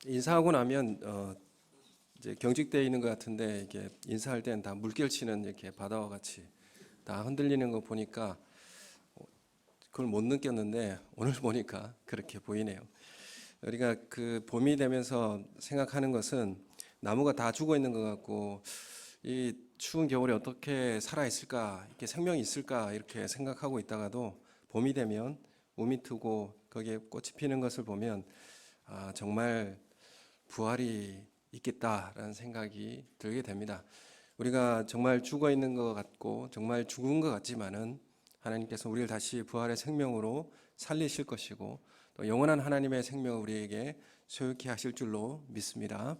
인사하고 나면 이제 경직되어 있는 것 같은데 이게 인사할 때는 다 물결치는 이렇게 바다와 같이 다 흔들리는 거 보니까 그걸 못 느꼈는데 오늘 보니까 그렇게 보이네요. 우리가 그 봄이 되면서 생각하는 것은 나무가 다 죽어 있는 것 같고 이 추운 겨울에 어떻게 살아 있을까, 이렇게 생명이 있을까 이렇게 생각하고 있다가도 봄이 되면 몸이 트고 거기에 꽃이 피는 것을 보면 정말 부활이 있겠다라는 생각이 들게 됩니다. 우리가 정말 죽어 있는 것 같고 정말 죽은 것 같지만은 하나님께서 우리를 다시 부활의 생명으로 살리실 것이고 또 영원한 하나님의 생명을 우리에게 소유케 하실 줄로 믿습니다.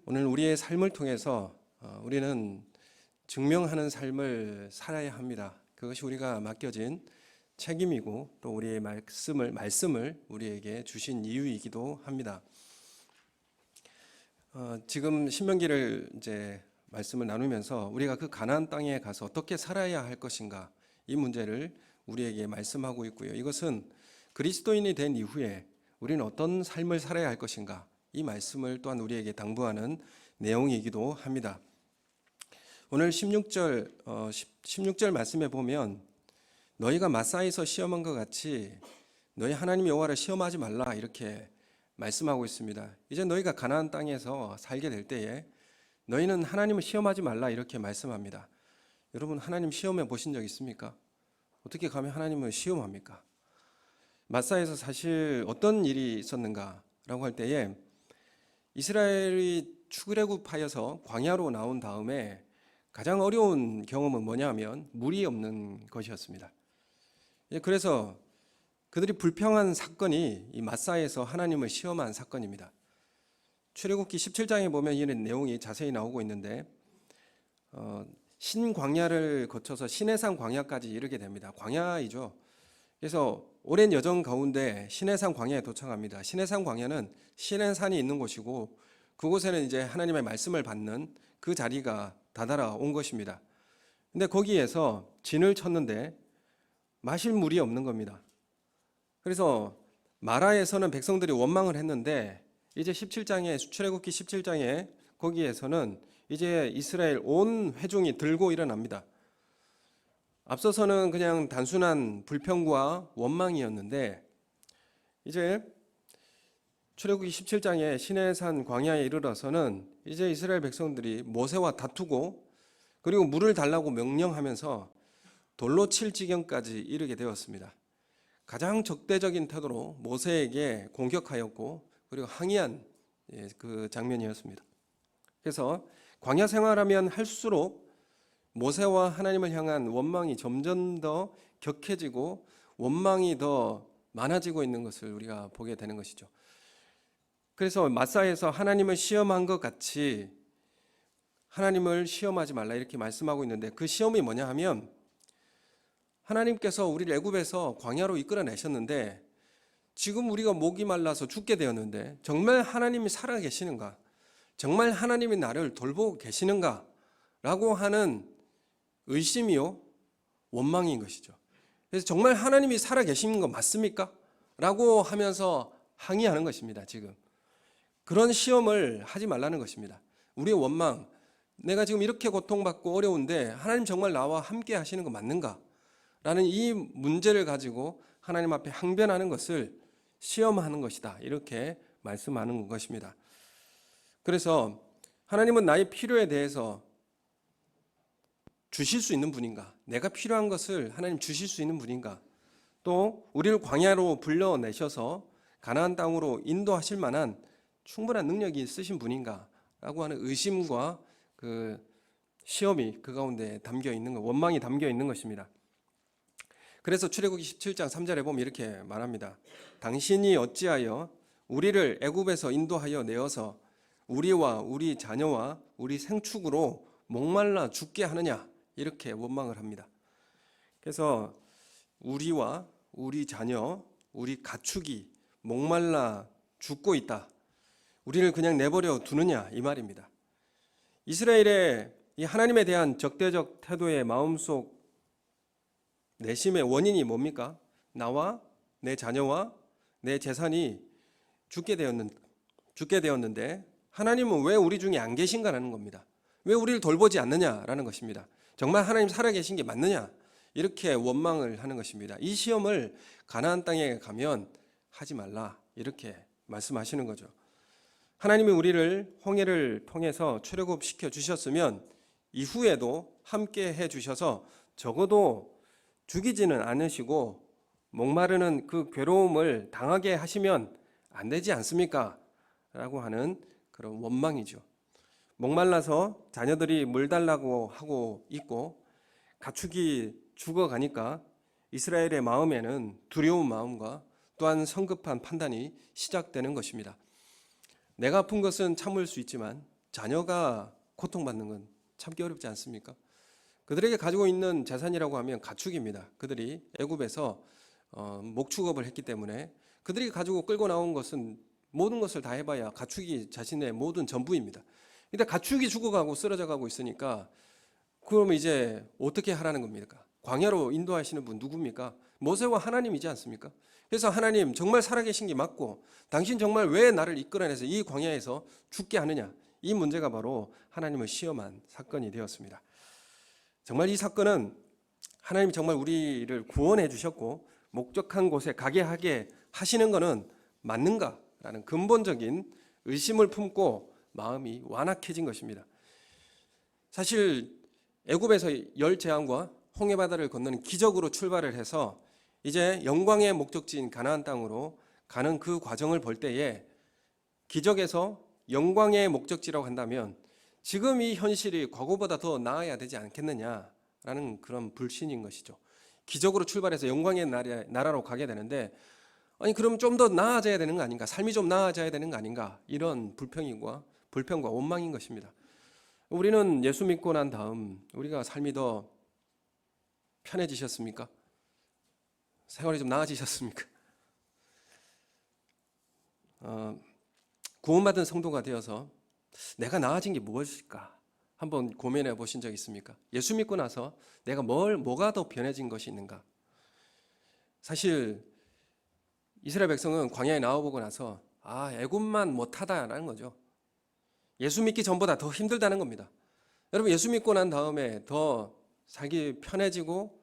오늘 우리의 삶을 통해서 우리는 증명하는 삶을 살아야 합니다. 그것이 우리가 맡겨진 책임이고 또 우리의 말씀을 우리에게 주신 이유이기도 합니다. 지금 신명기를 이제 말씀을 나누면서 우리가 그 가나안 땅에 가서 어떻게 살아야 할 것인가 이 문제를 우리에게 말씀하고 있고요. 이것은 그리스도인이 된 이후에 우리는 어떤 삶을 살아야 할 것인가 이 말씀을 또한 우리에게 당부하는 내용이기도 합니다. 오늘 16절 말씀에 보면 너희가 마사에서 시험한 것 같이 너희 하나님 여호와를 시험하지 말라 이렇게 말씀하고 있습니다. 이제 너희가 가나안 땅에서 살게 될 때에 너희는 하나님을 시험하지 말라 이렇게 말씀합니다. 여러분 하나님 시험해 보신 적 있습니까? 어떻게 감히 하나님을 시험합니까? 마사에서 사실 어떤 일이 있었는가라고 할 때에 이스라엘이 출애굽하여서 광야로 나온 다음에 가장 어려운 경험은 뭐냐면 물이 없는 것이었습니다. 그래서 그들이 불평한 사건이 이 마사에서 하나님을 시험한 사건입니다. 출애굽기 17장에 보면 이런 내용이 자세히 나오고 있는데 신광야를 거쳐서 시내산 광야까지 이르게 됩니다. 광야이죠. 그래서 오랜 여정 가운데 시내산 광야에 도착합니다. 시내산 광야는 시내산이 있는 곳이고 그곳에는 이제 하나님의 말씀을 받는 그 자리가 다다라 온 것입니다. 근데 거기에서 진을 쳤는데 마실 물이 없는 겁니다. 그래서 마라에서는 백성들이 원망을 했는데 이제 17장에 출애굽기 17장에 거기에서는 이제 이스라엘 온 회중이 들고 일어납니다. 앞서서는 그냥 단순한 불평과 원망이었는데 이제 출애굽기 17장에 시내산 광야에 이르러서는 이제 이스라엘 백성들이 모세와 다투고 그리고 물을 달라고 명령하면서 돌로 칠 지경까지 이르게 되었습니다. 가장 적대적인 태도로 모세에게 공격하였고 그리고 항의한 그 장면이었습니다. 그래서 광야 생활하면 할수록 모세와 하나님을 향한 원망이 점점 더 격해지고 원망이 더 많아지고 있는 것을 우리가 보게 되는 것이죠. 그래서 마사에서 하나님을 시험한 것 같이 하나님을 시험하지 말라 이렇게 말씀하고 있는데 그 시험이 뭐냐 하면 하나님께서 우리를 애굽에서 광야로 이끌어내셨는데 지금 우리가 목이 말라서 죽게 되었는데 정말 하나님이 살아 계시는가? 정말 하나님이 나를 돌보고 계시는가? 라고 하는 의심이요 원망인 것이죠. 그래서 정말 하나님이 살아 계시는 거 맞습니까? 라고 하면서 항의하는 것입니다. 지금 그런 시험을 하지 말라는 것입니다. 우리의 원망, 내가 지금 이렇게 고통받고 어려운데 하나님 정말 나와 함께 하시는 거 맞는가? 라는 이 문제를 가지고 하나님 앞에 항변하는 것을 시험하는 것이다 이렇게 말씀하는 것입니다. 그래서 하나님은 나의 필요에 대해서 주실 수 있는 분인가? 내가 필요한 것을 하나님 주실 수 있는 분인가? 또 우리를 광야로 불러내셔서 가나안 땅으로 인도하실 만한 충분한 능력이 있으신 분인가? 라고 하는 의심과 그 시험이 그 가운데 담겨 있는 것, 원망이 담겨 있는 것입니다. 그래서 출애굽기 17장 3절에 보면 이렇게 말합니다. 당신이 어찌하여 우리를 애굽에서 인도하여 내어서 우리와 우리 자녀와 우리 생축으로 목말라 죽게 하느냐 이렇게 원망을 합니다. 그래서 우리와 우리 자녀, 우리 가축이 목말라 죽고 있다. 우리를 그냥 내버려 두느냐 이 말입니다. 이스라엘의 이 하나님에 대한 적대적 태도의 마음속 내심의 원인이 뭡니까? 나와 내 자녀와 내 재산이 죽게 되었는 죽게 되었는데 하나님은 왜 우리 중에 안 계신가라는 겁니다. 왜 우리를 돌보지 않느냐라는 것입니다. 정말 하나님 살아계신 게 맞느냐, 이렇게 원망을 하는 것입니다. 이 시험을 가나안 땅에 가면 하지 말라, 이렇게 말씀하시는 거죠. 하나님이 우리를 홍해를 통해서 출애굽시켜 주셨으면 이후에도 함께 해 주셔서 적어도 죽이지는 않으시고 목마르는 그 괴로움을 당하게 하시면 안 되지 않습니까? 라고 하는 그런 원망이죠. 목말라서 자녀들이 물 달라고 하고 있고 가축이 죽어가니까 이스라엘의 마음에는 두려운 마음과 또한 성급한 판단이 시작되는 것입니다. 내가 아픈 것은 참을 수 있지만 자녀가 고통받는 건 참기 어렵지 않습니까? 그들에게 가지고 있는 재산이라고 하면 가축입니다. 그들이 애굽에서 목축업을 했기 때문에 그들이 가지고 끌고 나온 것은 모든 것을 다 해봐야 가축이 자신의 모든 전부입니다. 근데 가축이 죽어가고 쓰러져가고 있으니까 그러면 이제 어떻게 하라는 겁니까? 광야로 인도하시는 분 누굽니까? 모세와 하나님이지 않습니까? 그래서 하나님 정말 살아계신 게 맞고 당신 정말 왜 나를 이끌어내서 이 광야에서 죽게 하느냐, 이 문제가 바로 하나님을 시험한 사건이 되었습니다. 정말 이 사건은 하나님이 정말 우리를 구원해 주셨고 목적한 곳에 가게 하게 하시는 것은 맞는가라는 근본적인 의심을 품고 마음이 완악해진 것입니다. 사실 애굽에서 열 재앙과 홍해 바다를 건너는 기적으로 출발을 해서 이제 영광의 목적지인 가나안 땅으로 가는 그 과정을 볼 때에 기적에서 영광의 목적지라고 한다면 지금 이 현실이 과거보다 더 나아야 되지 않겠느냐라는 그런 불신인 것이죠. 기적으로 출발해서 영광의 나라로 가게 되는데 아니 그럼 좀 더 나아져야 되는 거 아닌가? 삶이 좀 나아져야 되는 거 아닌가? 이런 불평과 원망인 것입니다. 우리는 예수 믿고 난 다음 우리가 삶이 더 편해지셨습니까? 생활이 좀 나아지셨습니까? 구원받은 성도가 되어서 내가 나아진 게 무엇일까? 한번 고민해 보신 적 있습니까? 예수 믿고 나서 내가 뭐가 더 변해진 것이 있는가? 사실 이스라엘 백성은 광야에 나와보고 나서 애굽만 못하다라는 거죠. 예수 믿기 전보다 더 힘들다는 겁니다. 여러분 예수 믿고 난 다음에 더 살기 편해지고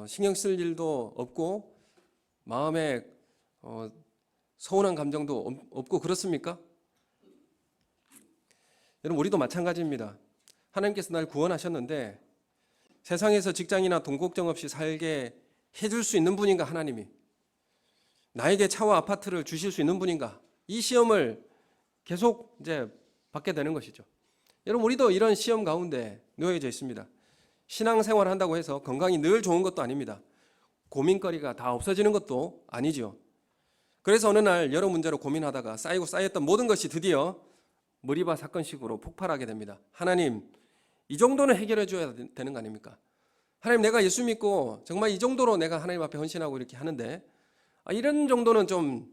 신경 쓸 일도 없고 마음에 서운한 감정도 없고 그렇습니까? 여러분 우리도 마찬가지입니다. 하나님께서 날 구원하셨는데 세상에서 직장이나 돈 걱정 없이 살게 해줄 수 있는 분인가? 하나님이 나에게 차와 아파트를 주실 수 있는 분인가? 이 시험을 계속 이제 받게 되는 것이죠. 여러분 우리도 이런 시험 가운데 놓여져 있습니다. 신앙생활을 한다고 해서 건강이 늘 좋은 것도 아닙니다. 고민거리가 다 없어지는 것도 아니죠. 그래서 어느 날 여러 문제로 고민하다가 쌓였던 모든 것이 드디어 머리바 사건식으로 폭발하게 됩니다. 하나님 이 정도는 해결해 줘야 되는 거 아닙니까? 하나님 내가 예수 믿고 정말 이 정도로 내가 하나님 앞에 헌신하고 이렇게 하는데 이런 정도는 좀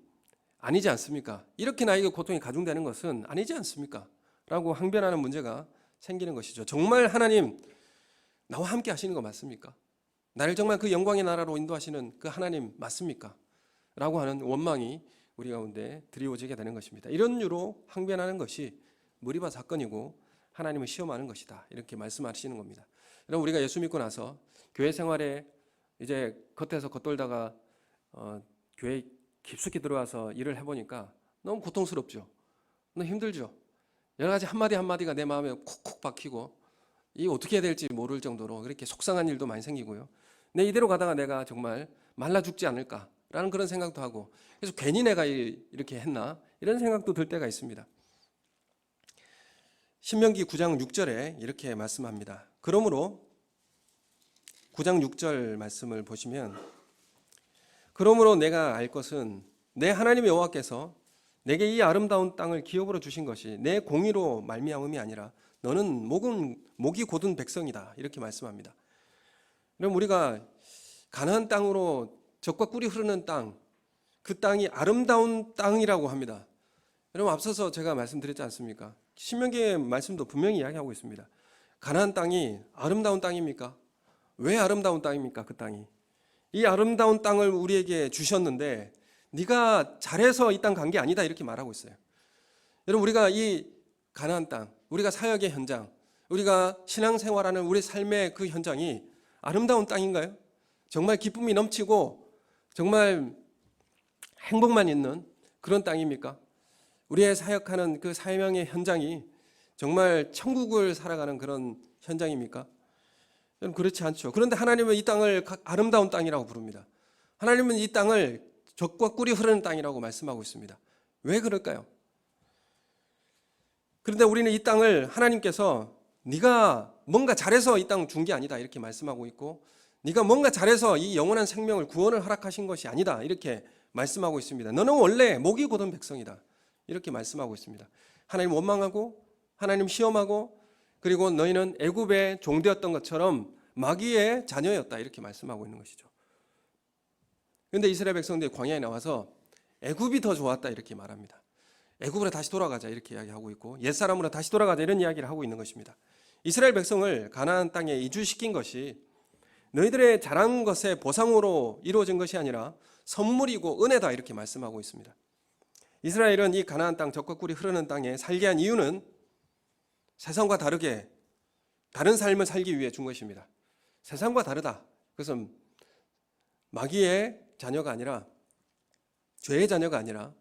아니지 않습니까? 이렇게 나에게 고통이 가중되는 것은 아니지 않습니까? 라고 항변하는 문제가 생기는 것이죠. 정말 하나님 나와 함께 하시는 거 맞습니까? 나를 정말 그 영광의 나라로 인도하시는 그 하나님 맞습니까? 라고 하는 원망이 우리 가운데 드리워지게 되는 것입니다. 이런 이유로 항변하는 것이 머리바 사건이고 하나님을 시험하는 것이다. 이렇게 말씀하시는 겁니다. 여러분 우리가 예수 믿고 나서 교회 생활에 이제 겉에서 겉돌다가 교회 깊숙이 들어와서 일을 해보니까 너무 고통스럽죠. 너무 힘들죠. 여러 가지 한마디 한마디가 내 마음에 콕콕 박히고 이 어떻게 해야 될지 모를 정도로 그렇게 속상한 일도 많이 생기고요. 내 이대로 가다가 내가 정말 말라 죽지 않을까라는 그런 생각도 하고 그래서 괜히 내가 이렇게 했나 이런 생각도 들 때가 있습니다. 신명기 9장 6절에 이렇게 말씀합니다. 그러므로 9장 6절 말씀을 보시면 그러므로 내가 알 것은 내 하나님 여호와께서 내게 이 아름다운 땅을 기업으로 주신 것이 내 공의로 말미암음이 아니라 너는 목이 곧은 백성이다. 이렇게 말씀합니다. 그럼 우리가 가나안 땅으로 젖과 꿀이 흐르는 땅, 그 땅이 아름다운 땅이라고 합니다. 여러분 앞서서 제가 말씀드렸지 않습니까? 신명기의 말씀도 분명히 이야기하고 있습니다. 가나안 땅이 아름다운 땅입니까? 왜 아름다운 땅입니까? 그 땅이. 이 아름다운 땅을 우리에게 주셨는데 네가 잘해서 이 땅 간 게 아니다 이렇게 말하고 있어요. 여러분, 우리가 이 가나안 땅, 우리가 사역의 현장, 우리가 신앙생활하는 우리 삶의 그 현장이 아름다운 땅인가요? 정말 기쁨이 넘치고 정말 행복만 있는 그런 땅입니까? 우리의 사역하는 그 사명의 현장이 정말 천국을 살아가는 그런 현장입니까? 여러분, 그렇지 않죠. 그런데 하나님은 이 땅을 아름다운 땅이라고 부릅니다. 하나님은 이 땅을 젖과 꿀이 흐르는 땅이라고 말씀하고 있습니다. 왜 그럴까요? 그런데 우리는 이 땅을 하나님께서 네가 뭔가 잘해서 이 땅 준 게 아니다 이렇게 말씀하고 있고, 네가 뭔가 잘해서 이 영원한 생명을 구원을 허락하신 것이 아니다 이렇게 말씀하고 있습니다. 너는 원래 목이 곧은 백성이다 이렇게 말씀하고 있습니다. 하나님 원망하고 하나님 시험하고, 그리고 너희는 애굽의 종되었던 것처럼 마귀의 자녀였다 이렇게 말씀하고 있는 것이죠. 그런데 이스라엘 백성들이 광야에 나와서 애굽이 더 좋았다 이렇게 말합니다. 애굽으로 다시 돌아가자 이렇게 이야기하고 있고, 옛사람으로 다시 돌아가자 이런 이야기를 하고 있는 것입니다. 이스라엘 백성을 가나안 땅에 이주시킨 것이 너희들의 잘한 것의 보상으로 이루어진 것이 아니라 선물이고 은혜다 이렇게 말씀하고 있습니다. 이스라엘은 이 가나안 땅, 젖과 꿀이 흐르는 땅에 살게 한 이유는 세상과 다르게 다른 삶을 살기 위해 준 것입니다. 세상과 다르다. 그것은 마귀의 자녀가 아니라, 죄의 자녀가 아니라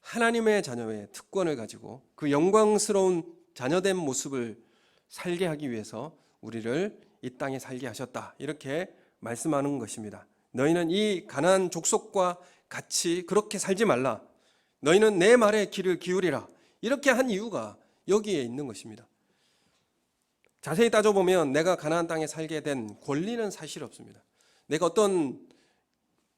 하나님의 자녀의 특권을 가지고 그 영광스러운 자녀된 모습을 살게 하기 위해서 우리를 이 땅에 살게 하셨다 이렇게 말씀하는 것입니다. 너희는 이 가나안 족속과 같이 그렇게 살지 말라. 너희는 내 말에 귀를 기울이라. 이렇게 한 이유가 여기에 있는 것입니다. 자세히 따져보면 내가 가나안 땅에 살게 된 권리는 사실 없습니다. 내가 어떤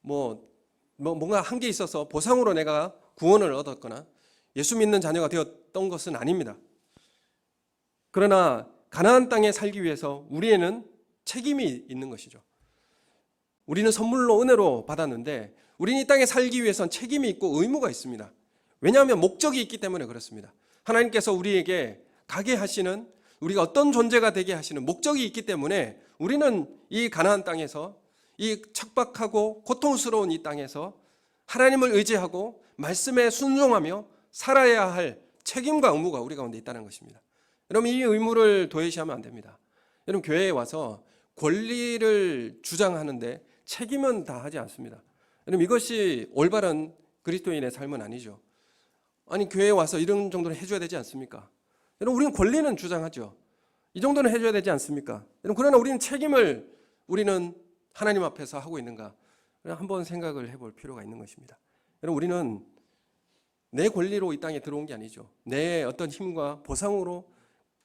뭔가 한 게 있어서 보상으로 내가 구원을 얻었거나 예수 믿는 자녀가 되었던 것은 아닙니다. 그러나 가나안 땅에 살기 위해서 우리에는 책임이 있는 것이죠. 우리는 선물로 은혜로 받았는데 우리는 이 땅에 살기 위해서는 책임이 있고 의무가 있습니다. 왜냐하면 목적이 있기 때문에 그렇습니다. 하나님께서 우리에게 가게 하시는, 우리가 어떤 존재가 되게 하시는 목적이 있기 때문에 우리는 이 가나안 땅에서, 이 척박하고 고통스러운 이 땅에서 하나님을 의지하고 말씀에 순종하며 살아야 할 책임과 의무가 우리 가운데 있다는 것입니다. 여러분, 이 의무를 도외시하면 안 됩니다. 여러분, 교회에 와서 권리를 주장하는데 책임은 다 하지 않습니다. 여러분, 이것이 올바른 그리스도인의 삶은 아니죠. 아니, 교회에 와서 이런 정도는 해줘야 되지 않습니까? 여러분, 우리는 권리는 주장하죠. 이 정도는 해줘야 되지 않습니까? 여러분, 그러나 우리는 책임을 우리는 하나님 앞에서 하고 있는가? 한번 생각을 해볼 필요가 있는 것입니다. 여러분, 우리는 내 권리로 이 땅에 들어온 게 아니죠. 내 어떤 힘과 보상으로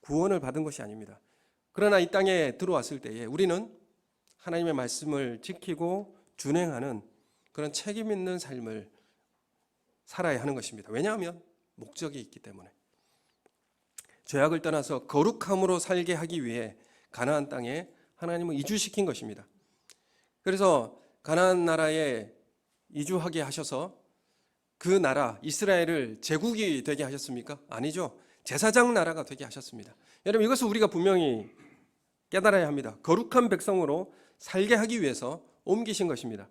구원을 받은 것이 아닙니다. 그러나 이 땅에 들어왔을 때에 우리는 하나님의 말씀을 지키고 준행하는 그런 책임 있는 삶을 살아야 하는 것입니다. 왜냐하면 목적이 있기 때문에. 죄악을 떠나서 거룩함으로 살게 하기 위해 가나안 땅에 하나님은 이주시킨 것입니다. 그래서 가나안 나라에 이주하게 하셔서 그 나라 이스라엘을 제국이 되게 하셨습니까? 아니죠. 제사장 나라가 되게 하셨습니다. 여러분, 이것을 우리가 분명히 깨달아야 합니다. 거룩한 백성으로 살게 하기 위해서 옮기신 것입니다.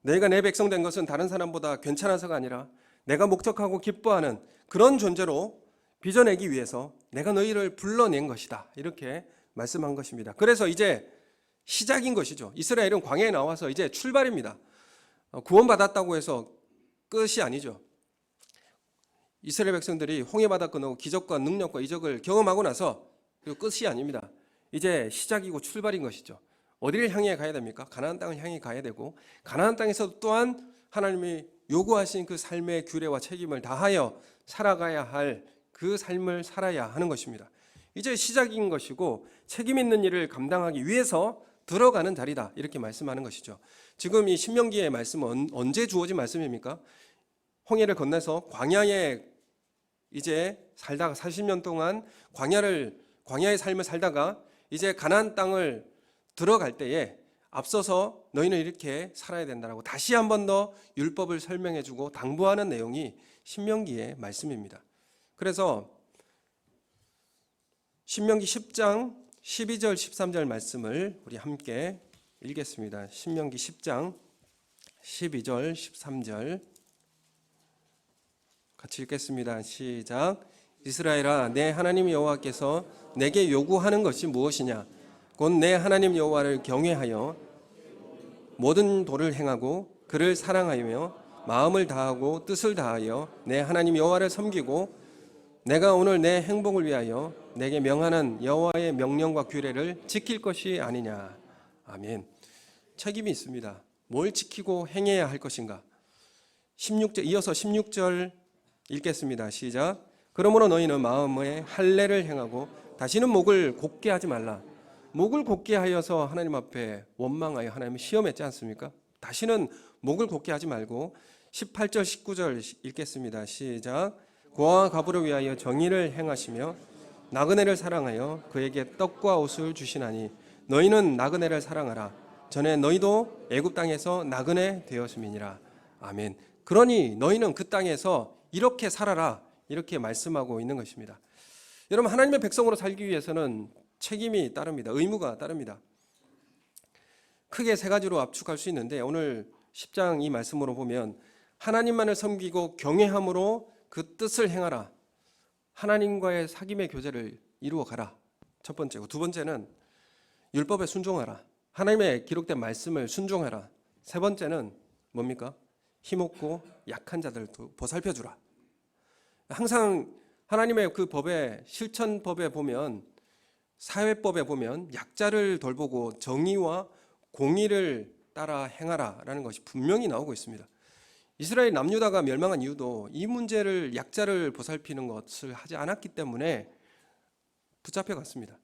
너희가 내 백성 된 것은 다른 사람보다 괜찮아서가 아니라 내가 목적하고 기뻐하는 그런 존재로 빚어내기 위해서 내가 너희를 불러낸 것이다 이렇게 말씀한 것입니다. 그래서 이제 시작인 것이죠. 이스라엘은 광야에 나와서 이제 출발입니다. 구원받았다고 해서 끝이 아니죠. 이스라엘 백성들이 홍해바다 건너고 기적과 능력과 이적을 경험하고 나서 끝이 아닙니다. 이제 시작이고 출발인 것이죠. 어디를 향해 가야 됩니까? 가나안 땅을 향해 가야 되고, 가나안 땅에서 또한 하나님이 요구하신 그 삶의 규례와 책임을 다하여 살아가야 할 그 삶을 살아야 하는 것입니다. 이제 시작인 것이고 책임 있는 일을 감당하기 위해서 들어가는 자리다 이렇게 말씀하는 것이죠. 지금 이 신명기의 말씀은 언제 주어진 말씀입니까? 홍해를 건너서 광야에 이제 살다가 40년 동안 광야의 삶을 살다가 이제 가나안 땅을 들어갈 때에 앞서서 너희는 이렇게 살아야 된다라고 다시 한 번 더 율법을 설명해주고 당부하는 내용이 신명기의 말씀입니다. 그래서 신명기 10장 12절 13절 말씀을 우리 함께 읽겠습니다. 신명기 10장 12절 13절 같이 읽겠습니다. 시작. 이스라엘아, 내 하나님 여호와께서 내게 요구하는 것이 무엇이냐? 곧 내 하나님 여호와를 경외하여 모든 도를 행하고 그를 사랑하며 마음을 다하고 뜻을 다하여 내 하나님 여호와를 섬기고 내가 오늘 내 행복을 위하여 내게 명하는 여호와의 명령과 규례를 지킬 것이 아니냐. 아멘. 책임이 있습니다. 뭘 지키고 행해야 할 것인가? 16절, 이어서 16절 읽겠습니다. 시작. 그러므로 너희는 마음에 할례를 행하고 다시는 목을 곧게 하지 말라. 목을 곧게 하여서 하나님 앞에 원망하여 하나님을 시험했지 않습니까? 다시는 목을 곧게 하지 말고 18절 19절 읽겠습니다. 시작. 고아와 과부를 위하여 정의를 행하시며 나그네를 사랑하여 그에게 떡과 옷을 주시나니 너희는 나그네를 사랑하라. 전에 너희도 애굽 땅에서 나그네 되었음이니라. 아멘. 그러니 너희는 그 땅에서 이렇게 살아라. 이렇게 말씀하고 있는 것입니다. 여러분, 하나님의 백성으로 살기 위해서는 책임이 따릅니다. 의무가 따릅니다. 크게 세 가지로 압축할 수 있는데 오늘 10장 이 말씀으로 보면 하나님만을 섬기고 경외함으로 그 뜻을 행하라. 하나님과의 사귐의 교제를 이루어 가라. 첫 번째고, 두 번째는 율법에 순종하라. 하나님의 기록된 말씀을 순종하라. 세 번째는 뭡니까? 힘없고 약한 자들도 보살펴 주라. 항상 하나님의 그 법에, 실천법에 보면, 사회법에 보면 약자를 돌보고 정의와 공의를 따라 행하라라는 것이 분명히 나오고 있습니다. 이스라엘 남유다가 멸망한 이유도 이 문제를, 약자를 보살피는 것을 하지 않았기 때문에 붙잡혀갔습니다.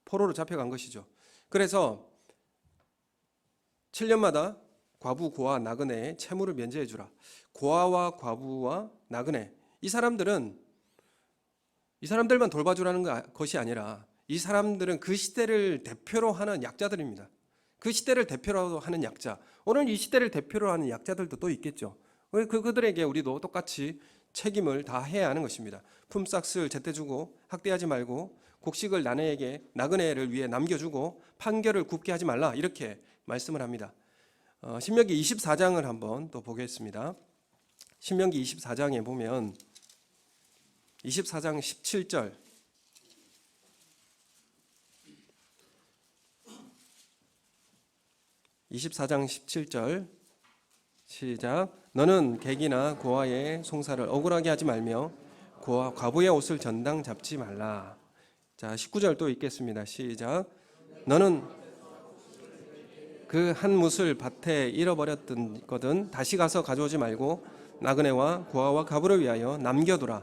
포로로 잡혀간 것이죠. 그래서 7년마다 과부, 고아, 나그네의 채무를 면제해 주라. 고아와 과부와 나그네, 이 사람들만 돌봐주라는 것이 아니라 이 사람들은 그 시대를 대표로 하는 약자들입니다. 그 시대를 대표로 하는 약자, 오늘 이 시대를 대표로 하는 약자들도 또 있겠죠. 그들에게 우리도 똑같이 책임을 다해야 하는 것입니다. 품삯을 제때 주고 학대하지 말고 곡식을 나그네를 위해 남겨주고 판결을 굽게 하지 말라, 이렇게 말씀을 합니다. 신명기 24장을 한번 또 보겠습니다. 신명기 24장에 보면 24장 17절, 시작. 너는 객이나 고아의 송사를 억울하게 하지 말며 고아, 과부의 옷을 전당 잡지 말라. 자, 19절 또 읽겠습니다. 시작. 너는 그 한 뭇을 밭에 잃어버렸거든 다시 가서 가져오지 말고 나그네와 고아와 과부를 위하여 남겨두라.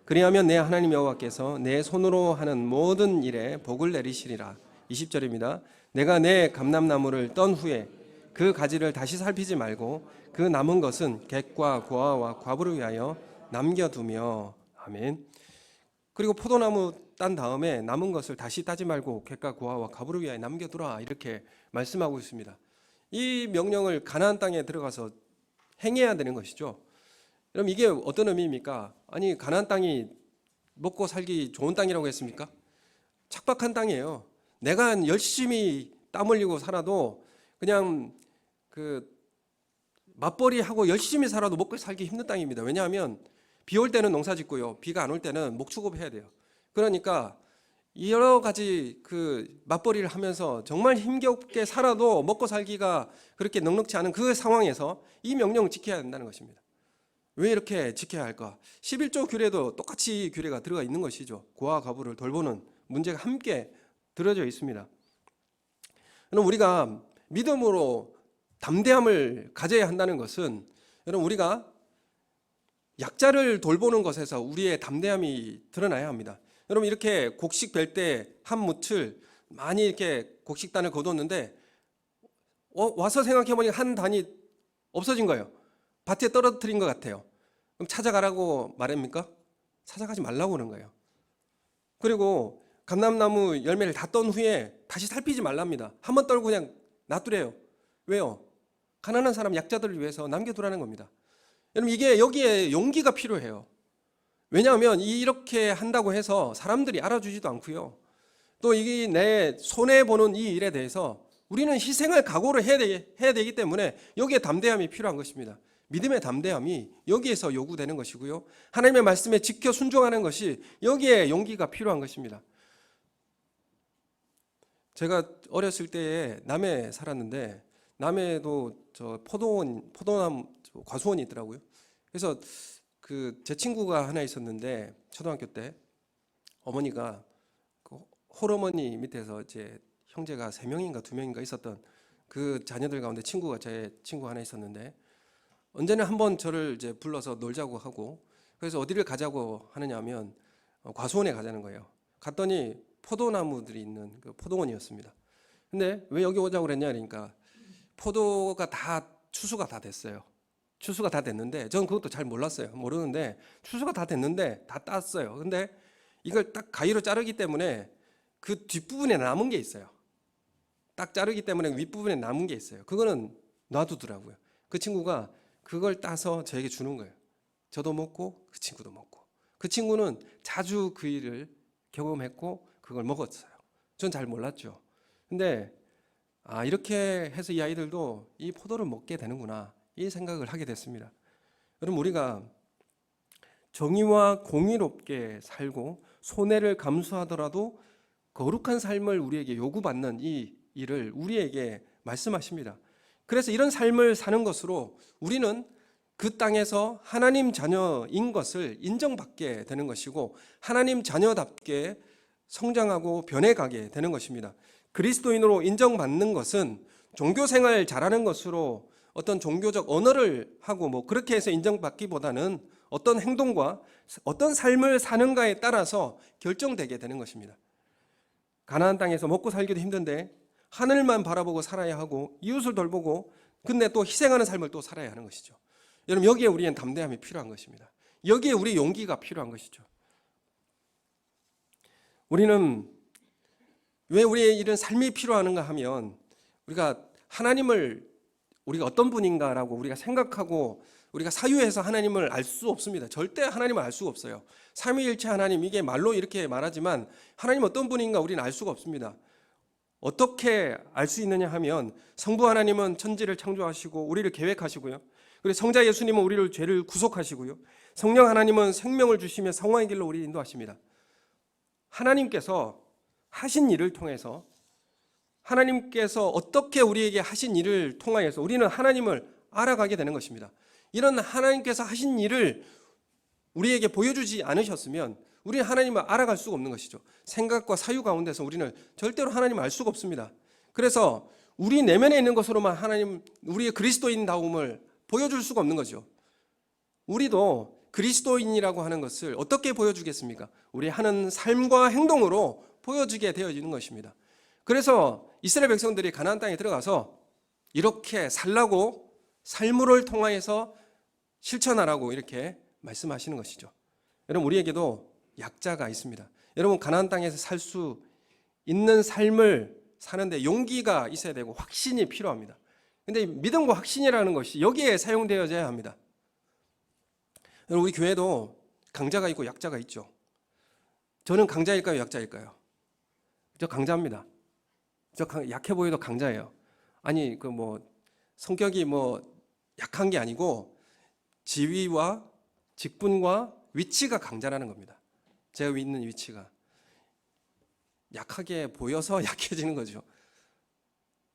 그리하면 내 하나님 여호와께서 내 손으로 하는 모든 일에 복을 내리시리라. 20절입니다. 내가 내 감람나무를 떤 후에 그 가지를 다시 살피지 말고 그 남은 것은 객과 고아와 과부를 위하여 남겨두며. 아멘. 그리고 포도나무 딴 다음에 남은 것을 다시 따지 말고 객과 고아와 과부를 위하여 남겨두라, 이렇게 말씀하고 있습니다. 이 명령을 가나안 땅에 들어가서 행해야 되는 것이죠. 그럼 이게 어떤 의미입니까? 아니, 가나안 땅이 먹고 살기 좋은 땅이라고 했습니까? 척박한 땅이에요. 내가 열심히 땀 흘리고 살아도 그냥 맞벌이하고 열심히 살아도 먹고 살기 힘든 땅입니다. 왜냐하면 비 올 때는 농사 짓고요, 비가 안 올 때는 목축업해야 돼요. 그러니까 여러 가지 맞벌이를 하면서 정말 힘겹게 살아도 먹고 살기가 그렇게 넉넉지 않은 그 상황에서 이 명령을 지켜야 된다는 것입니다. 왜 이렇게 지켜야 할까? 11조 규례도 똑같이 규례가 들어가 있는 것이죠. 고아 과부를 돌보는 문제가 함께 들어져 있습니다. 그럼 우리가 믿음으로 담대함을 가져야 한다는 것은, 여러분, 우리가 약자를 돌보는 것에서 우리의 담대함이 드러나야 합니다. 여러분, 이렇게 곡식 벨 때 한 뭇을 많이 이렇게 곡식단을 거뒀는데 와서 생각해보니까 한 단이 없어진 거예요. 밭에 떨어뜨린 것 같아요. 그럼 찾아가라고 말합니까? 찾아가지 말라고 그러는 거예요. 그리고 감람나무 열매를 다 떤 후에 다시 살피지 말랍니다. 한번 떨고 그냥 놔두래요. 왜요? 가난한 사람, 약자들을 위해서 남겨두라는 겁니다. 여러분, 이게 여기에 용기가 필요해요. 왜냐하면 이렇게 한다고 해서 사람들이 알아주지도 않고요, 또 이게 내 손해보는 이 일에 대해서 우리는 희생을 각오를 해야 되기 때문에 여기에 담대함이 필요한 것입니다. 믿음의 담대함이 여기에서 요구되는 것이고요. 하나님의 말씀에 지켜 순종하는 것이 여기에 용기가 필요한 것입니다. 제가 어렸을 때에 남해에 살았는데 남해에도 저 포도나무 과수원이 있더라고요. 그래서 그 제 친구가 하나 있었는데 초등학교 때 어머니가 그 홀어머니 밑에서 제 형제가 3명인가 2명인가 있었던 그 자녀들 가운데 제 친구 하나 있었는데 언제나 한번 저를 이제 불러서 놀자고 하고 그래서 어디를 가자고 하느냐 하면 과수원에 가자는 거예요. 갔더니 포도나무들이 있는 그 포도원이었습니다. 근데 왜 여기 오자고 그랬냐 그러니까 포도가 다 추수가 다 됐어요. 추수가 다 됐는데 저는 그것도 잘 몰랐어요. 모르는데 추수가 다 됐는데 다 땄어요. 근데 이걸 딱 가위로 자르기 때문에 그 뒷부분에 남은 게 있어요. 딱 자르기 때문에 윗부분에 남은 게 있어요. 그거는 놔두더라고요. 그 친구가 그걸 따서 저에게 주는 거예요. 저도 먹고 그 친구도 먹고. 그 친구는 자주 그 일을 경험했고 그걸 먹었어요. 전 잘 몰랐죠. 근데 이렇게 해서 이 아이들도 이 포도를 먹게 되는구나 이 생각을 하게 됐습니다. 여러분 우리가 정의와 공의롭게 살고 손해를 감수하더라도 거룩한 삶을 우리에게 요구받는 이 일을 우리에게 말씀하십니다. 그래서 이런 삶을 사는 것으로 우리는 그 땅에서 하나님 자녀인 것을 인정받게 되는 것이고 하나님 자녀답게 성장하고 변해가게 되는 것입니다. 그리스도인으로 인정받는 것은 종교생활 잘하는 것으로 어떤 종교적 언어를 하고 뭐 그렇게 해서 인정받기보다는 어떤 행동과 어떤 삶을 사는가에 따라서 결정되게 되는 것입니다. 가나안 땅에서 먹고 살기도 힘든데 하늘만 바라보고 살아야 하고 이웃을 돌보고 근데 또 희생하는 삶을 또 살아야 하는 것이죠. 여러분 여기에 우리는 담대함이 필요한 것입니다. 여기에 우리 용기가 필요한 것이죠. 우리는 왜 우리의 이런 삶이 필요한가 하면 우리가 하나님을 우리가 어떤 분인가라고 우리가 생각하고 우리가 사유해서 하나님을 알 수 없습니다. 절대 하나님을 알 수가 없어요. 삼위일체 하나님 이게 말로 이렇게 말하지만 하나님 어떤 분인가 우리는 알 수가 없습니다. 어떻게 알 수 있느냐 하면 성부 하나님은 천지를 창조하시고 우리를 계획하시고요. 그리고 성자 예수님은 우리를 죄를 구속하시고요. 성령 하나님은 생명을 주시며 성화의 길로 우리를 인도하십니다. 하나님께서 하신 일을 통해서 하나님께서 어떻게 우리에게 하신 일을 통하여서 우리는 하나님을 알아가게 되는 것입니다. 이런 하나님께서 하신 일을 우리에게 보여주지 않으셨으면 우리는 하나님을 알아갈 수가 없는 것이죠. 생각과 사유 가운데서 우리는 절대로 하나님을 알 수가 없습니다. 그래서 우리 내면에 있는 것으로만 하나님, 우리의 그리스도인다움을 보여줄 수가 없는 거죠. 우리도 그리스도인이라고 하는 것을 어떻게 보여주겠습니까? 우리 하는 삶과 행동으로 보여주게 되어지는 것입니다. 그래서 이스라엘 백성들이 가나안 땅에 들어가서 이렇게 살라고 삶을 통하여서 실천하라고 이렇게 말씀하시는 것이죠. 여러분 우리에게도 약자가 있습니다. 여러분 가나안 땅에서 살 수 있는 삶을 사는데 용기가 있어야 되고 확신이 필요합니다. 근데 믿음과 확신이라는 것이 여기에 사용되어져야 합니다. 여러분 우리 교회도 강자가 있고 약자가 있죠. 저는 강자일까요, 약자일까요? 저 강자입니다. 저 약해 보여도 강자예요. 아니 그 뭐 성격이 뭐 약한 게 아니고 지위와 직분과 위치가 강자라는 겁니다. 제가 있는 위치가 약하게 보여서 약해지는 거죠.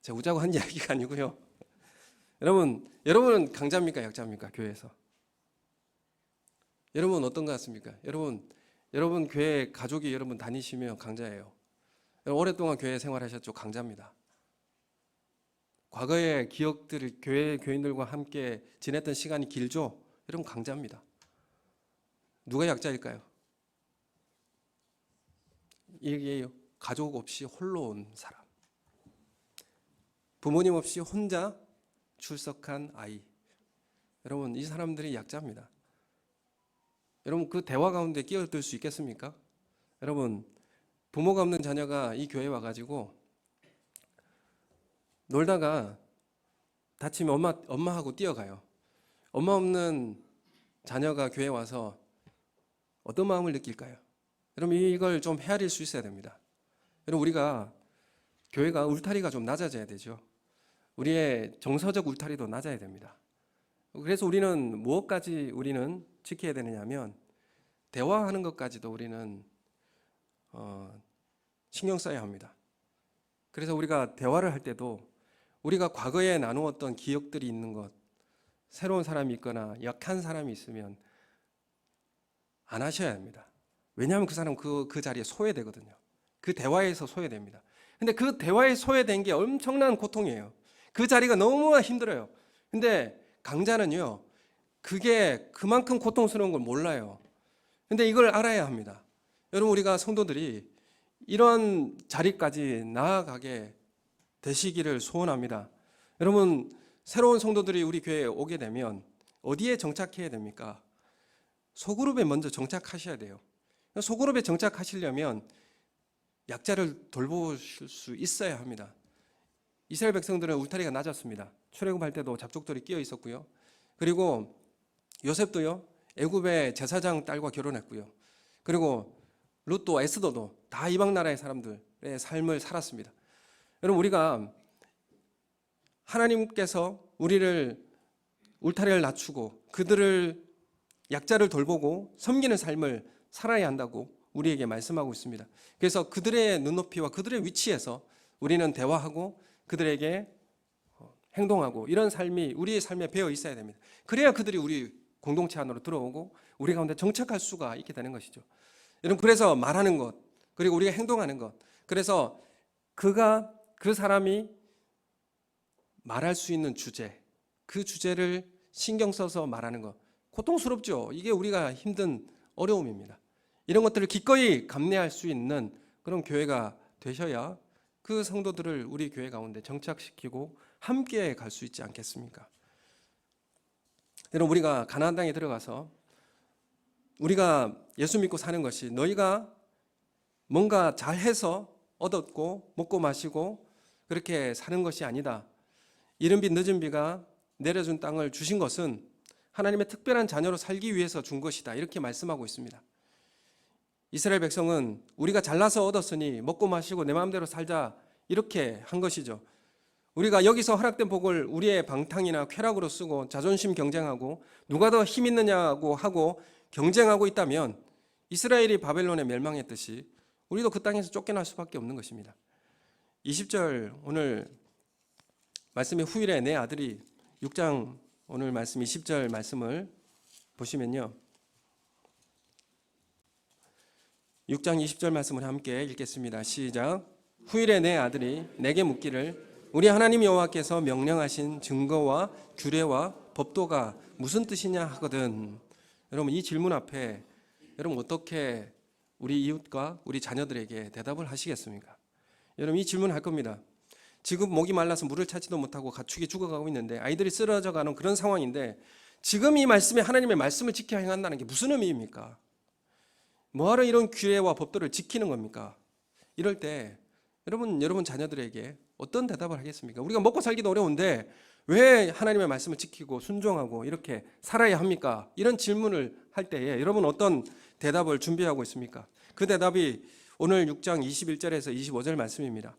제가 우자고 한 이야기가 아니고요. 여러분은 강자입니까, 약자입니까, 교회에서? 여러분 어떤 것 같습니까? 여러분 교회 가족이 여러분 다니시면 강자예요. 오랫동안 교회 생활하셨죠, 강자입니다. 과거의 기억들을 교회 교인들과 함께 지냈던 시간이 길죠, 여러분 강자입니다. 누가 약자일까요? 이게 가족 없이 홀로 온 사람, 부모님 없이 혼자 출석한 아이. 여러분 이 사람들이 약자입니다. 여러분 그 대화 가운데 끼어들 수 있겠습니까? 여러분 부모가 없는 자녀가 이 교회에 와가지고 놀다가 다치면 엄마하고 뛰어가요. 엄마 없는 자녀가 교회에 와서 어떤 마음을 느낄까요? 여러분 이걸 좀 헤아릴 수 있어야 됩니다. 여러분 우리가 교회가 울타리가 좀 낮아져야 되죠. 우리의 정서적 울타리도 낮아야 됩니다. 그래서 우리는 무엇까지 우리는 지켜야 되느냐 하면 대화하는 것까지도 우리는 신경 써야 합니다. 그래서 우리가 대화를 할 때도 우리가 과거에 나누었던 기억들이 있는 것, 새로운 사람이 있거나 약한 사람이 있으면 안 하셔야 합니다. 왜냐하면 그 사람은 그 자리에 소외되거든요. 그 대화에서 소외됩니다. 근데 그 대화에 소외된 게 엄청난 고통이에요. 그 자리가 너무 힘들어요. 근데 강자는요, 그게 그만큼 고통스러운 걸 몰라요. 근데 이걸 알아야 합니다. 여러분, 우리가 성도들이 이런 자리까지 나아가게 되시기를 소원합니다. 여러분, 새로운 성도들이 우리 교회에 오게 되면 어디에 정착해야 됩니까? 소그룹에 먼저 정착하셔야 돼요. 소그룹에 정착하시려면 약자를 돌보실 수 있어야 합니다. 이스라엘 백성들은 울타리가 낮았습니다. 출애굽할 때도 잡족들이 끼어 있었고요. 그리고 요셉도요, 애굽의 제사장 딸과 결혼했고요. 그리고 룻도 에스더도 다 이방 나라의 사람들의 삶을 살았습니다. 여러분, 우리가 하나님께서 우리를 울타리를 낮추고 그들을 약자를 돌보고 섬기는 삶을 살아야 한다고 우리에게 말씀하고 있습니다. 그래서 그들의 눈높이와 그들의 위치에서 우리는 대화하고 그들에게 행동하고 이런 삶이 우리의 삶에 배어 있어야 됩니다. 그래야 그들이 우리 공동체 안으로 들어오고 우리 가운데 정착할 수가 있게 되는 것이죠. 여러분, 그래서 말하는 것, 그리고 우리가 행동하는 것, 그래서 그 사람이 말할 수 있는 주제, 그 주제를 신경 써서 말하는 것, 고통스럽죠. 이게 우리가 힘든 어려움입니다. 이런 것들을 기꺼이 감내할 수 있는 그런 교회가 되셔야 그 성도들을 우리 교회 가운데 정착시키고 함께 갈 수 있지 않겠습니까? 여러분, 우리가 가나안 땅에 들어가서 우리가 예수 믿고 사는 것이 너희가 뭔가 잘해서 얻었고 먹고 마시고 그렇게 사는 것이 아니다. 이른 비 늦은 비가 내려준 땅을 주신 것은 하나님의 특별한 자녀로 살기 위해서 준 것이다. 이렇게 말씀하고 있습니다. 이스라엘 백성은 우리가 잘나서 얻었으니 먹고 마시고 내 마음대로 살자 이렇게 한 것이죠. 우리가 여기서 허락된 복을 우리의 방탕이나 쾌락으로 쓰고 자존심 경쟁하고 누가 더 힘 있느냐고 하고 경쟁하고 있다면 이스라엘이 바벨론에 멸망했듯이 우리도 그 땅에서 쫓겨날 수밖에 없는 것입니다. 20절 오늘 말씀의 후일에 내 아들이 6장 오늘 말씀 20절 말씀을 보시면요. 6장 20절 말씀을 함께 읽겠습니다. 시작. 후일에 내 아들이 내게 묻기를 우리 하나님 여호와께서 명령하신 증거와 규례와 법도가 무슨 뜻이냐 하거든. 여러분, 이 질문 앞에 여러분 어떻게 우리 이웃과 우리 자녀들에게 대답을 하시겠습니까? 여러분, 이 질문 할 겁니다. 지금 목이 말라서 물을 찾지도 못하고 가축이 죽어가고 있는데 아이들이 쓰러져가는 그런 상황인데 지금 이 말씀에 하나님의 말씀을 지켜 행한다는 게 무슨 의미입니까? 뭐하러 이런 규례와 법도를 지키는 겁니까? 이럴 때 여러분 자녀들에게 어떤 대답을 하겠습니까? 우리가 먹고 살기도 어려운데 왜 하나님의 말씀을 지키고 순종하고 이렇게 살아야 합니까? 이런 질문을 할 때에 여러분 어떤 대답을 준비하고 있습니까? 그 대답이 오늘 6장 21절에서 25절 말씀입니다.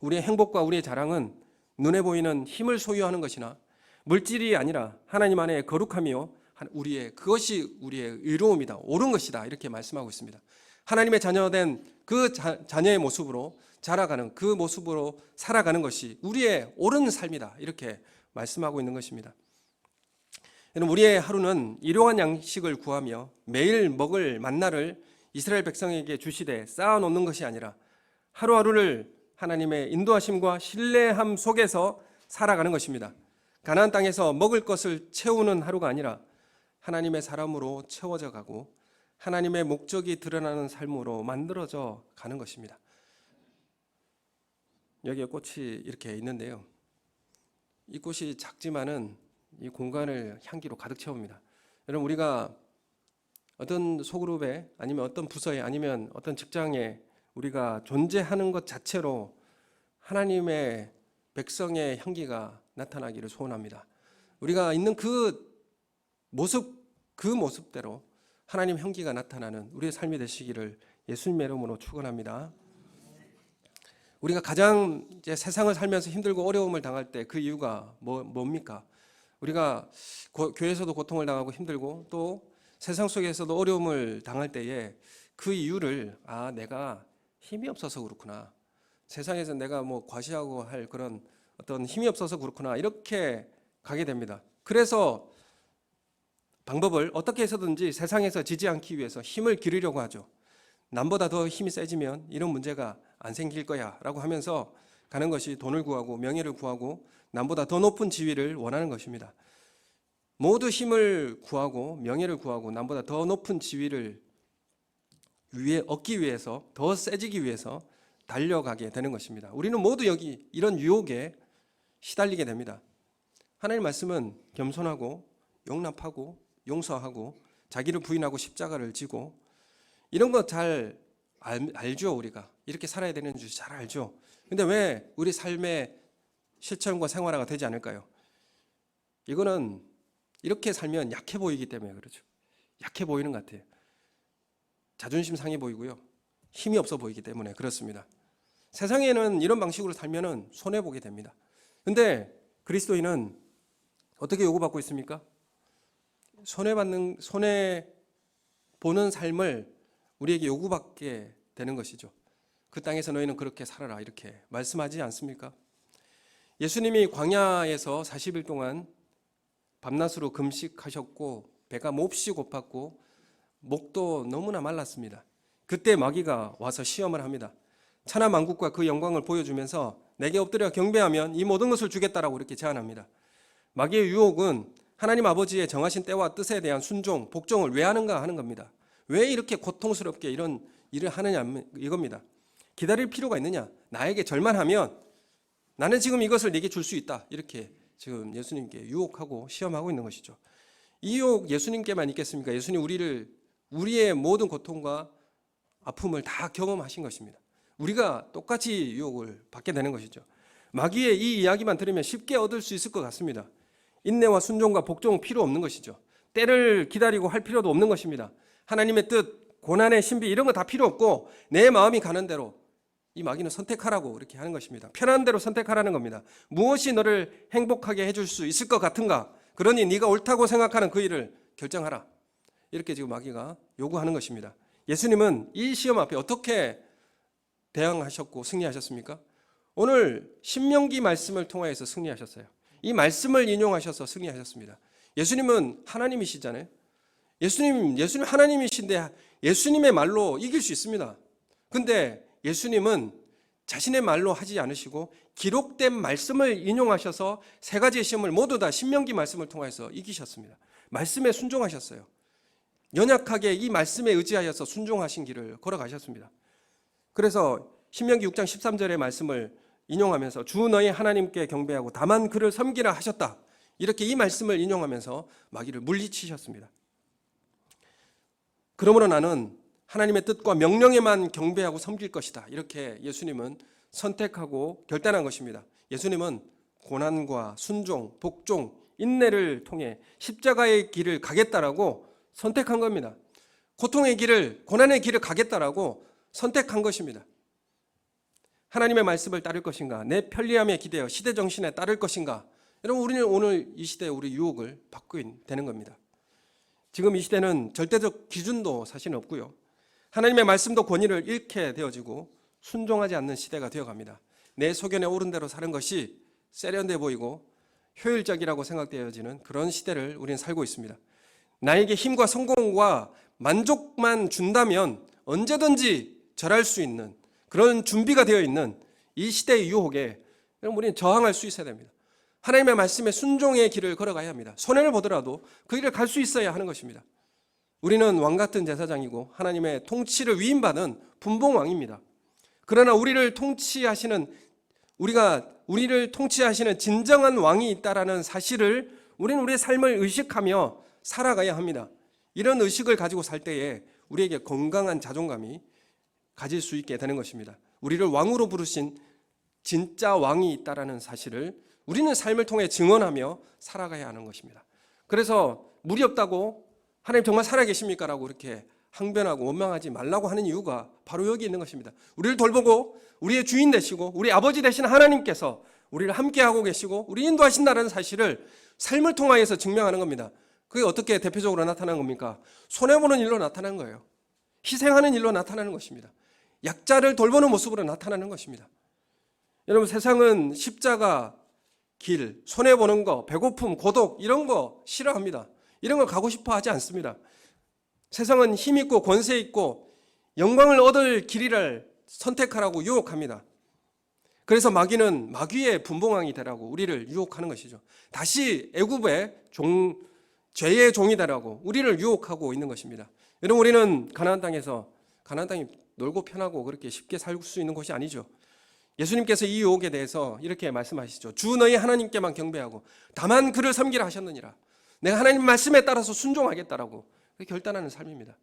우리의 행복과 우리의 자랑은 눈에 보이는 힘을 소유하는 것이나 물질이 아니라 하나님 안에 거룩함이요 그것이 우리의 의로움이다, 옳은 것이다 이렇게 말씀하고 있습니다. 하나님의 자녀된 그 자녀의 모습으로 자라가는 그 모습으로 살아가는 것이 우리의 옳은 삶이다 이렇게 말씀하고 있는 것입니다. 여러분, 우리의 하루는 일용한 양식을 구하며 매일 먹을 만나를 이스라엘 백성에게 주시되 쌓아놓는 것이 아니라 하루하루를 하나님의 인도하심과 신뢰함 속에서 살아가는 것입니다. 가나안 땅에서 먹을 것을 채우는 하루가 아니라 하나님의 사람으로 채워져 가고 하나님의 목적이 드러나는 삶으로 만들어져 가는 것입니다. 여기에 꽃이 이렇게 있는데요. 이 꽃이 작지만은 이 공간을 향기로 가득 채웁니다. 여러분, 우리가 어떤 소그룹에 아니면 어떤 부서에 아니면 어떤 직장에 우리가 존재하는 것 자체로 하나님의 백성의 향기가 나타나기를 소원합니다. 우리가 있는 그 모습대로 하나님 향기가 나타나는 우리의 삶이 되시기를 예수님의 이름으로 축원합니다. 우리가 가장 이제 세상을 살면서 힘들고 어려움을 당할 때 그 이유가 뭡니까? 우리가 교회에서도 고통을 당하고 힘들고 또 세상 속에서도 어려움을 당할 때에 그 이유를 내가 힘이 없어서 그렇구나. 세상에서 내가 뭐 과시하고 할 그런 어떤 힘이 없어서 그렇구나. 이렇게 가게 됩니다. 그래서 방법을 어떻게 해서든지 세상에서 지지 않기 위해서 힘을 기르려고 하죠. 남보다 더 힘이 세지면 이런 문제가 안 생길 거야 라고 하면서 가는 것이 돈을 구하고 명예를 구하고 남보다 더 높은 지위를 원하는 것입니다. 모두 힘을 구하고 명예를 구하고 남보다 더 높은 지위를 얻기 위해서, 더 세지기 위해서 달려가게 되는 것입니다. 우리는 모두 여기 이런 유혹에 시달리게 됩니다. 하나님의 말씀은 겸손하고 용납하고 용서하고 자기를 부인하고 십자가를 지고 이런 거 잘 알죠. 우리가 이렇게 살아야 되는 줄 잘 알죠. 근데 왜 우리 삶의 실천과 생활화가 되지 않을까요? 이거는 이렇게 살면 약해 보이기 때문에 그렇죠. 약해 보이는 것 같아요. 자존심 상해 보이고요. 힘이 없어 보이기 때문에 그렇습니다. 세상에는 이런 방식으로 살면 손해보게 됩니다. 근데 그리스도인은 어떻게 요구받고 있습니까? 손해보는 삶을 우리에게 요구받게 되는 것이죠. 그 땅에서 너희는 그렇게 살아라 이렇게 말씀하지 않습니까? 예수님이 광야에서 40일 동안 밤낮으로 금식하셨고 배가 몹시 고팠고 목도 너무나 말랐습니다. 그때 마귀가 와서 시험을 합니다. 천하 만국과 그 영광을 보여주면서 내게 엎드려 경배하면 이 모든 것을 주겠다라고 이렇게 제안합니다. 마귀의 유혹은 하나님 아버지의 정하신 때와 뜻에 대한 순종, 복종을 왜 하는가 하는 겁니다. 왜 이렇게 고통스럽게 이런 일을 하느냐 이겁니다. 기다릴 필요가 있느냐? 나에게 절만하면 나는 지금 이것을 네게 줄 수 있다. 이렇게 지금 예수님께 유혹하고 시험하고 있는 것이죠. 이 유혹 예수님께만 있겠습니까? 예수님 우리의 모든 고통과 아픔을 다 경험하신 것입니다. 우리가 똑같이 유혹을 받게 되는 것이죠. 마귀의 이 이야기만 들으면 쉽게 얻을 수 있을 것 같습니다. 인내와 순종과 복종은 필요 없는 것이죠. 때를 기다리고 할 필요도 없는 것입니다. 하나님의 뜻, 고난의 신비 이런 거 다 필요 없고 내 마음이 가는 대로 이 마귀는 선택하라고 이렇게 하는 것입니다. 편한 대로 선택하라는 겁니다. 무엇이 너를 행복하게 해줄 수 있을 것 같은가? 그러니 네가 옳다고 생각하는 그 일을 결정하라. 이렇게 지금 마귀가 요구하는 것입니다. 예수님은 이 시험 앞에 어떻게 대항하셨고 승리하셨습니까? 오늘 신명기 말씀을 통하여서 승리하셨어요. 이 말씀을 인용하셔서 승리하셨습니다. 예수님은 하나님이시잖아요. 예수님 하나님이신데 예수님의 말로 이길 수 있습니다. 근데 예수님은 자신의 말로 하지 않으시고 기록된 말씀을 인용하셔서 세 가지의 시험을 모두 다 신명기 말씀을 통해서 이기셨습니다. 말씀에 순종하셨어요. 연약하게 이 말씀에 의지하여서 순종하신 길을 걸어가셨습니다. 그래서 신명기 6장 13절의 말씀을 인용하면서 주 너희 하나님께 경배하고 다만 그를 섬기라 하셨다. 이렇게 이 말씀을 인용하면서 마귀를 물리치셨습니다. 그러므로 나는 하나님의 뜻과 명령에만 경배하고 섬길 것이다. 이렇게 예수님은 선택하고 결단한 것입니다. 예수님은 고난과 순종, 복종, 인내를 통해 십자가의 길을 가겠다라고 선택한 겁니다. 고통의 길을, 고난의 길을 가겠다라고 선택한 것입니다. 하나님의 말씀을 따를 것인가? 내 편리함에 기대어 시대 정신에 따를 것인가? 여러분, 우리는 오늘 이 시대에 우리 유혹을 받고 되는 겁니다. 지금 이 시대는 절대적 기준도 사실 없고요. 하나님의 말씀도 권위를 잃게 되어지고 순종하지 않는 시대가 되어갑니다. 내 소견에 옳은 대로 사는 것이 세련돼 보이고 효율적이라고 생각되어지는 그런 시대를 우리는 살고 있습니다. 나에게 힘과 성공과 만족만 준다면 언제든지 절할 수 있는 그런 준비가 되어 있는 이 시대의 유혹에 우리는 저항할 수 있어야 됩니다. 하나님의 말씀에 순종의 길을 걸어가야 합니다. 손해를 보더라도 그 길을 갈 수 있어야 하는 것입니다. 우리는 왕같은 제사장이고 하나님의 통치를 위임받은 분봉왕입니다. 그러나 우리를 통치하시는 진정한 왕이 있다라는 사실을 우리는 우리의 삶을 의식하며 살아가야 합니다. 이런 의식을 가지고 살 때에 우리에게 건강한 자존감이 가질 수 있게 되는 것입니다. 우리를 왕으로 부르신 진짜 왕이 있다라는 사실을 우리는 삶을 통해 증언하며 살아가야 하는 것입니다. 그래서 무리 없다고 하나님 정말 살아계십니까? 라고 이렇게 항변하고 원망하지 말라고 하는 이유가 바로 여기 있는 것입니다. 우리를 돌보고 우리의 주인 되시고 우리 아버지 되신 하나님께서 우리를 함께하고 계시고 우리 인도하신다는 사실을 삶을 통하여서 증명하는 겁니다. 그게 어떻게 대표적으로 나타나는 겁니까? 손해보는 일로 나타나는 거예요. 희생하는 일로 나타나는 것입니다. 약자를 돌보는 모습으로 나타나는 것입니다. 여러분, 세상은 십자가, 길, 손해보는 거, 배고픔, 고독 이런 거 싫어합니다. 이런 걸 가고 싶어 하지 않습니다. 세상은 힘 있고 권세 있고 영광을 얻을 길이를 선택하라고 유혹합니다. 그래서 마귀는 마귀의 분봉왕이 되라고 우리를 유혹하는 것이죠. 다시 애굽의 죄의 종이 되라고 우리를 유혹하고 있는 것입니다. 여러분, 우리는 가나안 땅이 놀고 편하고 그렇게 쉽게 살 수 있는 곳이 아니죠. 예수님께서 이 유혹에 대해서 이렇게 말씀하시죠. 주 너희 하나님께만 경배하고 다만 그를 섬기라 하셨느니라. 내가 하나님 말씀에 따라서 순종하겠다라고 결단하는 삶입니다.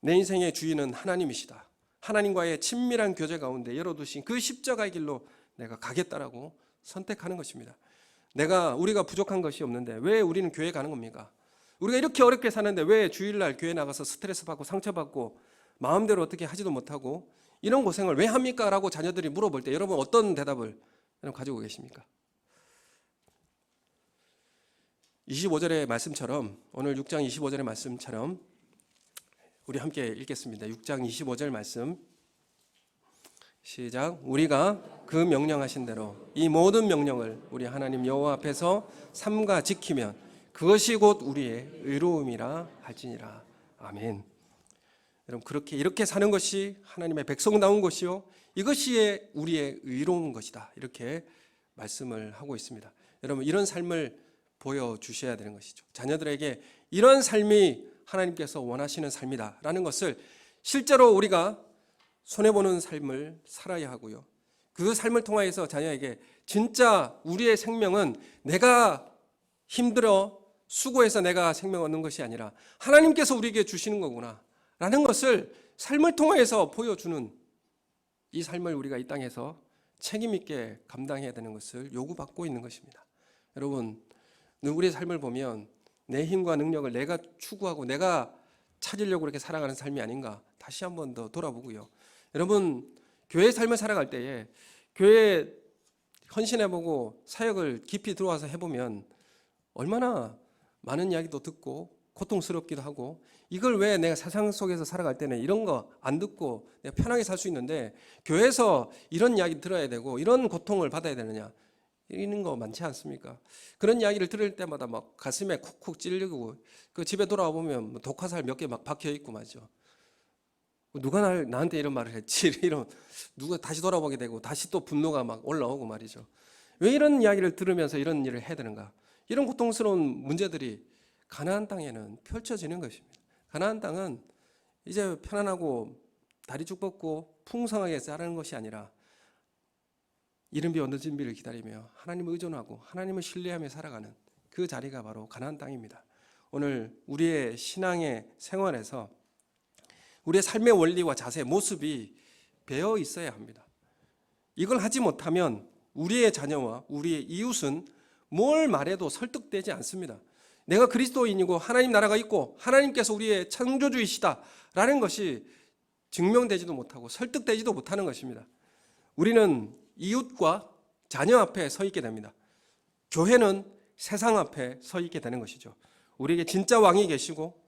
내 인생의 주인은 하나님이시다. 하나님과의 친밀한 교제 가운데 열어두신 그 십자가의 길로 내가 가겠다라고 선택하는 것입니다. 우리가 부족한 것이 없는데 왜 우리는 교회 가는 겁니까? 우리가 이렇게 어렵게 사는데 왜 주일날 교회 나가서 스트레스 받고 상처받고 마음대로 어떻게 하지도 못하고 이런 고생을 왜 합니까? 라고 자녀들이 물어볼 때 여러분 어떤 대답을 가지고 계십니까? 25절의 말씀처럼, 오늘 6장 25절의 말씀처럼 우리 함께 읽겠습니다. 6장 25절 말씀 시작. 우리가 그 명령하신 대로 이 모든 명령을 우리 하나님 여호와 앞에서 삼가 지키면 그것이 곧 우리의 의로움이라 할지니라. 아멘. 여러분, 이렇게 사는 것이 하나님의 백성다운 것이요 이것이 우리의 의로운 것이다. 이렇게 말씀을 하고 있습니다. 여러분, 이런 삶을 보여주셔야 되는 것이죠. 자녀들에게 이런 삶이 하나님께서 원하시는 삶이다라는 것을 실제로 우리가 손해보는 삶을 살아야 하고요. 그 삶을 통하여서 자녀에게 진짜 우리의 생명은 내가 힘들어 수고해서 내가 생명 얻는 것이 아니라 하나님께서 우리에게 주시는 거구나 라는 것을 삶을 통해서 보여주는 이 삶을 우리가 이 땅에서 책임 있게 감당해야 되는 것을 요구받고 있는 것입니다. 여러분, 우리의 삶을 보면 내 힘과 능력을 내가 추구하고 내가 찾으려고 이렇게 살아가는 삶이 아닌가 다시 한 번 더 돌아보고요. 여러분, 교회 삶을 살아갈 때에 교회에 헌신해보고 사역을 깊이 들어와서 해보면 얼마나 많은 이야기도 듣고 고통스럽기도 하고 이걸 왜 내가 세상 속에서 살아갈 때는 이런 거 안 듣고 내가 편하게 살 수 있는데 교회에서 이런 이야기 들어야 되고 이런 고통을 받아야 되느냐 이런 거 많지 않습니까? 그런 이야기를 들을 때마다 막 가슴에 쿡쿡 찔리고 그 집에 돌아와 보면 독화살 몇 개 막 박혀 있고 말이죠. 누가 나한테 이런 말을 했지? 이런 누가 다시 돌아보게 되고 다시 또 분노가 막 올라오고 말이죠. 왜 이런 이야기를 들으면서 이런 일을 해야 되는가? 이런 고통스러운 문제들이 가나안 땅에는 펼쳐지는 것입니다. 가나안 땅은 이제 편안하고 다리 쭉 뻗고 풍성하게 자라는 것이 아니라 이른 비 어느 준비를 기다리며 하나님을 의존하고 하나님을 신뢰하며 살아가는 그 자리가 바로 가나안 땅입니다. 오늘 우리의 신앙의 생활에서 우리의 삶의 원리와 자세, 모습이 배어 있어야 합니다. 이걸 하지 못하면 우리의 자녀와 우리의 이웃은 뭘 말해도 설득되지 않습니다. 내가 그리스도인이고 하나님 나라가 있고 하나님께서 우리의 창조주이시다라는 것이 증명되지도 못하고 설득되지도 못하는 것입니다. 우리는 이웃과 자녀 앞에 서 있게 됩니다. 교회는 세상 앞에 서 있게 되는 것이죠. 우리에게 진짜 왕이 계시고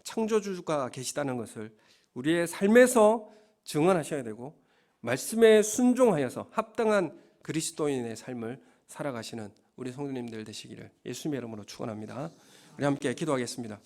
창조주가 계시다는 것을 우리의 삶에서 증언하셔야 되고 말씀에 순종하여서 합당한 그리스도인의 삶을 살아가시는 우리 성도님들 되시기를 예수님의 이름으로 축원합니다. 우리 함께 기도하겠습니다.